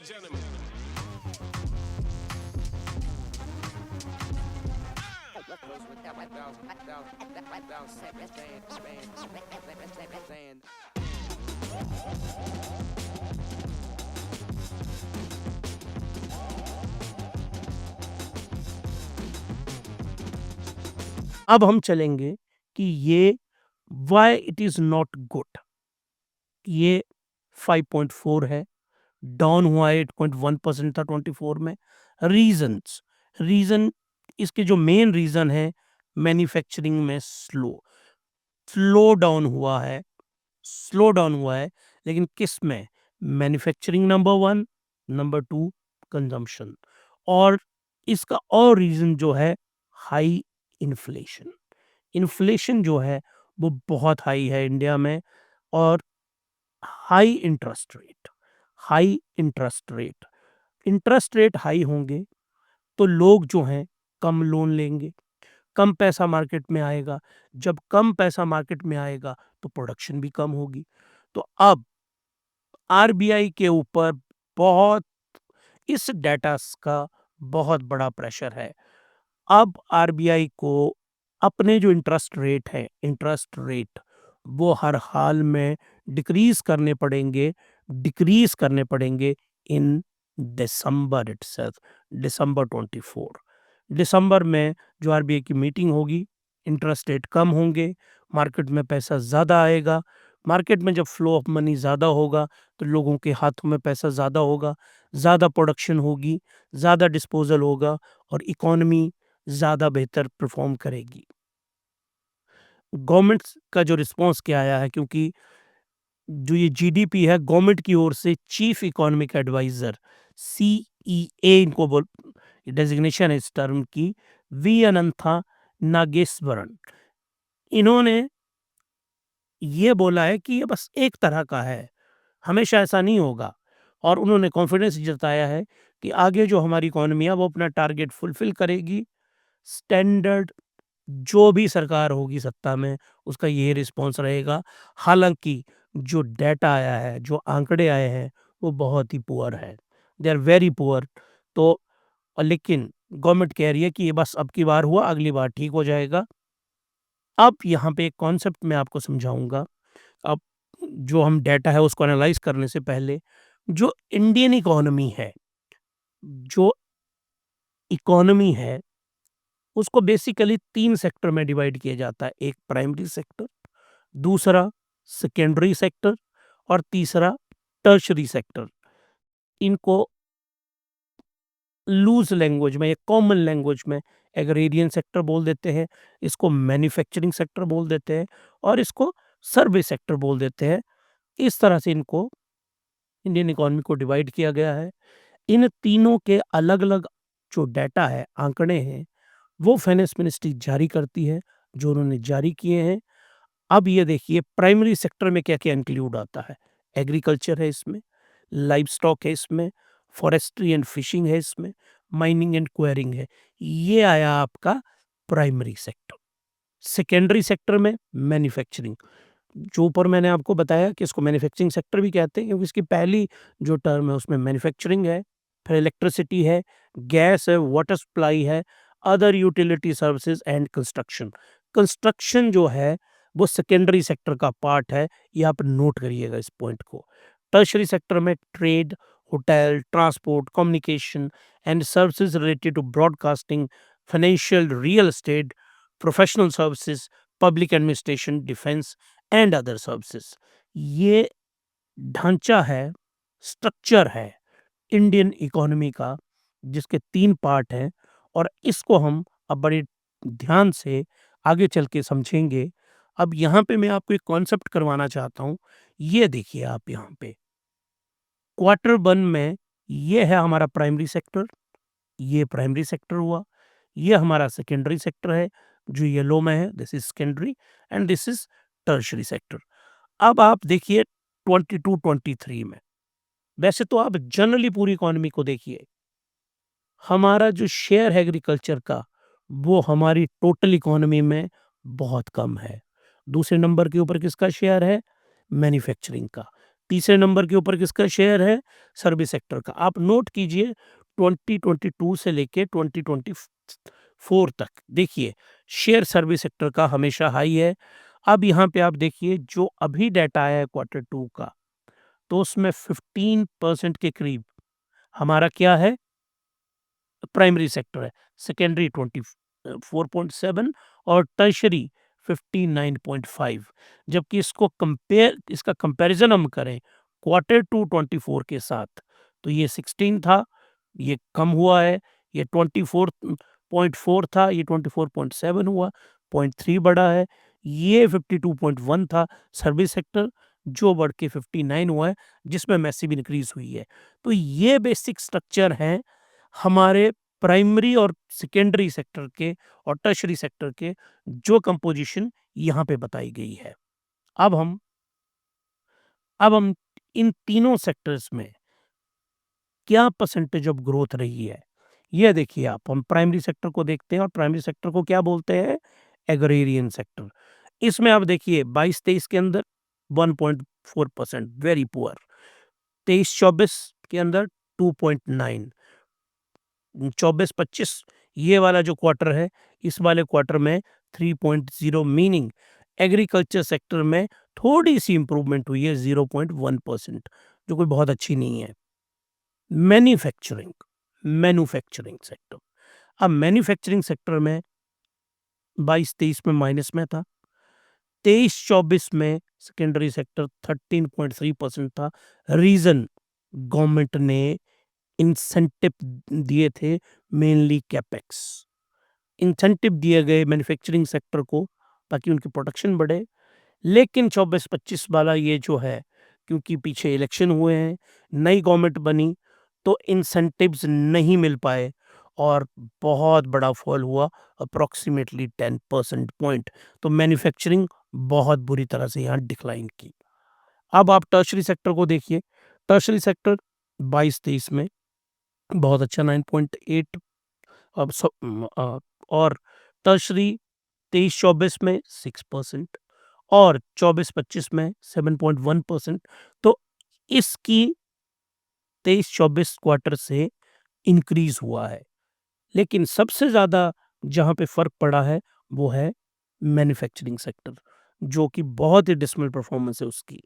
अब हम चलेंगे कि ये why it is not good. ये 5.4 है, डाउन हुआ है 8.1% था 24 में। रीज़न इसके जो मेन रीज़न है, मैन्युफैक्चरिंग में स्लो डाउन हुआ है स्लो डाउन हुआ है, लेकिन किस में? Manufacturing number 1, number 2 consumption. और इसका और रीज़न जो है हाई इन्फ्लेशन। इन्फ्लेशन जो है वो बहुत हाई है इंडिया में, और high interest rate high interest rate interest rate high होंगे तो लोग जो हैं कम लोन लेंगे, कम पैसा मार्केट में आएगा। जब कम पैसा मार्केट में आएगा तो प्रोडक्शन भी कम होगी। तो अब आरबीआई के ऊपर बहुत इस डेटा का बहुत बड़ा प्रेशर है। अब आरबीआई को अपने जो इंटरेस्ट रेट वो हर हाल में डिक्रीज करने पड़ेंगे इन दिसंबर इटसेल्फ, दिसंबर 24। दिसंबर में जो आरबीआई की मीटिंग होगी, इंटरेस्ट रेट कम होंगे, मार्केट में पैसा ज़्यादा आएगा। मार्केट में जब फ्लो ऑफ मनी ज़्यादा होगा तो लोगों के हाथों में पैसा ज़्यादा होगा, ज़्यादा प्रोडक्शन होगी, ज़्यादा डिस्पोजल होगा, और इकोनॉमी ज़्यादा बेहतर परफॉर्म करेगी। गवर्नमेंट का जो रिस्पॉन्स क्या आया है, क्योंकि जो ये जीडीपी है, गवर्नमेंट की ओर से चीफ इकोनॉमिक एडवाइजर सीईए इनको बोल डेजिग्नेशन है इस टर्म की, वी अनंथा नागेश्वरन, इन्होंने ये बोला है कि ये बस एक तरह का है, हमेशा ऐसा नहीं होगा। और उन्होंने कॉन्फिडेंस जताया है कि आगे जो हमारी इकोनॉमी है वो अपना टारगेट फुलफिल करेगी। स्टैंडर्ड जो भी सरकार होगी सत्ता में, उसका ये रिस्पॉन्स रहेगा। हालांकि जो डेटा आया है, जो आंकड़े आए हैं, वो बहुत ही पुअर है, दे आर वेरी पुअर। तो लेकिन गवर्नमेंट कह रही है कि ये बस अब की बार हुआ, अगली बार ठीक हो जाएगा। अब यहाँ पे एक कॉन्सेप्ट मैं आपको समझाऊंगा। अब जो हम डेटा है उसको एनालाइज करने से पहले, जो इंडियन जो इकोनॉमी है उसको बेसिकली 3 सेक्टर में डिवाइड किया जाता है। एक प्राइमरी सेक्टर, दूसरा सेकेंडरी सेक्टर, और तीसरा टर्शरी सेक्टर। इनको लूज लैंग्वेज में या कॉमन लैंग्वेज में एग्रेरियन सेक्टर बोल देते हैं, इसको मैन्युफैक्चरिंग सेक्टर बोल देते हैं, और इसको सर्विस सेक्टर बोल देते हैं। इस तरह से इनको इंडियन इकोनॉमी को डिवाइड किया गया है। इन तीनों के अलग-अलग जो डेटा है, आंकड़े हैं, वो फाइनेंस मिनिस्ट्री जारी करती है, जो उन्होंने जारी किए हैं। अब ये देखिए प्राइमरी सेक्टर में क्या-क्या इंक्लूड आता है। एग्रीकल्चर है इसमें, लाइवस्टॉक है इसमें, फॉरेस्ट्री एंड फिशिंग है इसमें, माइनिंग एंड क्वेरिंग है। ये आया आपका प्राइमरी सेक्टर। सेकेंडरी सेक्टर में मैन्युफैक्चरिंग, जो ऊपर मैंने आपको बताया कि इसको मैन्युफैक्चरिंग सेक्टर भी कहते हैं, क्योंकि इसकी पहली जो टर्म है उसमें मैन्युफैक्चरिंग है, फिर इलेक्ट्रिसिटी है, गैस है, वाटर सप्लाई है, other utility services and construction. Construction जो है वो सेकेंडरी सेक्टर का पार्ट है, ये आप नोट करिएगा इस पॉइंट को। टर्शरी सेक्टर में trade, hotel, transport, communication and services related to broadcasting, financial, real estate, professional services, public administration, defence and other services. ये ढांचा है, स्ट्रक्चर है इंडियन इकोनॉमी का, जिसके 3 पार्ट हैं, और इसको हम अब बड़े ध्यान से आगे चल के समझेंगे। अब यहाँ पे मैं आपको एक कॉन्सेप्ट करवाना चाहता हूँ। ये देखिए आप यहाँ पे क्वार्टर 1 में ये है हमारा प्राइमरी सेक्टर, ये प्राइमरी सेक्टर हुआ। ये हमारा सेकेंडरी सेक्टर है, जो येलो में है, this is secondary, and this is tertiary sector. अब आप देखिए 22-23 में, वैसे तो आप जनरली पूरी इकोनॉमी को देखिए, हमारा जो शेयर है एग्रीकल्चर का, वो हमारी टोटल इकोनॉमी में बहुत कम है। दूसरे नंबर के ऊपर किसका शेयर है? मैन्युफैक्चरिंग का। तीसरे नंबर के ऊपर किसका शेयर है? सर्विस सेक्टर का। आप नोट कीजिए 2022 से लेके 2024 तक देखिए शेयर सर्विस सेक्टर का हमेशा हाई है। अब यहाँ पे आप देखिए जो अभी डाटा आया है क्वार्टर 2 का, तो उसमें 15% के करीब हमारा क्या है? प्राइमरी सेक्टर है। सेकेंडरी 24.7 और टर्शरी 59.5। जबकि इसका कंपैरिजन हम करें क्वार्टर टू 24 के साथ, तो ये 16 था, ये कम हुआ है। ये 24.4 था, ये 24.7 हुआ, 0.3 बढ़ा है। ये 52.1 था सर्विस सेक्टर, जो बढ़ के 59 हुआ है, जिसमें मैसिव इंक्रीज हुई है। तो ये बेसिक स्ट्रक्चर हैं हमारे प्राइमरी और सेकेंडरी सेक्टर के और टर्शरी सेक्टर के, जो कंपोजिशन यहाँ पे बताई गई है। अब हम अब हम इन तीनों सेक्टर्स में क्या परसेंटेज ऑफ ग्रोथ रही है, ये देखिए आप। हम प्राइमरी सेक्टर को देखते हैं और प्राइमरी सेक्टर को क्या बोलते हैं? Agrarian sector. इसमें आप देखिए 22-23 के अंदर 1.4%, वेरी पुअर। 23-24 के अंदर 2.9, 24-25 ये वाला जो क्वार्टर है, इस वाले क्वार्टर में 3.0, मीनिंग एग्रीकल्चर सेक्टर में थोड़ी सी इंप्रूवमेंट हुई है 0.1%, जो कोई बहुत अच्छी नहीं है। मैन्युफैक्चरिंग मैन्युफैक्चरिंग सेक्टर, अब मैन्युफैक्चरिंग सेक्टर में 22-23 में माइनस में था। 23-24 में सेकेंडरी सेक्टर 13.3% था। रीजन, गवर्नमेंट ने इंसेंटिव दिए थे, मेनली कैपेक्स। इंसेंटिव दिए गए मैन्युफैक्चरिंग सेक्टर को ताकि उनकी प्रोडक्शन बढ़े। लेकिन 24-25 वाला ये जो है, क्योंकि पीछे इलेक्शन हुए हैं, नई गवर्नमेंट बनी, तो इंसेंटिव्स नहीं मिल पाए और बहुत बड़ा फॉल हुआ, अप्रॉक्सीमेटली 10 परसेंट पॉइंट। तो मैन्युफैक्चरिंग बहुत बुरी तरह से यहाँ डिक्लाइन की। अब आप टर्शरी सेक्टर को देखिए। टर्शरी सेक्टर 22-23 में बहुत अच्छा 9.8, अब और टर्शरी 23-24 में 6% और 24-25 में 7.1%। तो इसकी 23-24 क्वार्टर से इंक्रीज हुआ है। लेकिन सबसे ज़्यादा जहाँ पे फ़र्क पड़ा है, वो है मैन्युफैक्चरिंग सेक्टर, जो कि बहुत ही डिसमल परफॉर्मेंस है उसकी।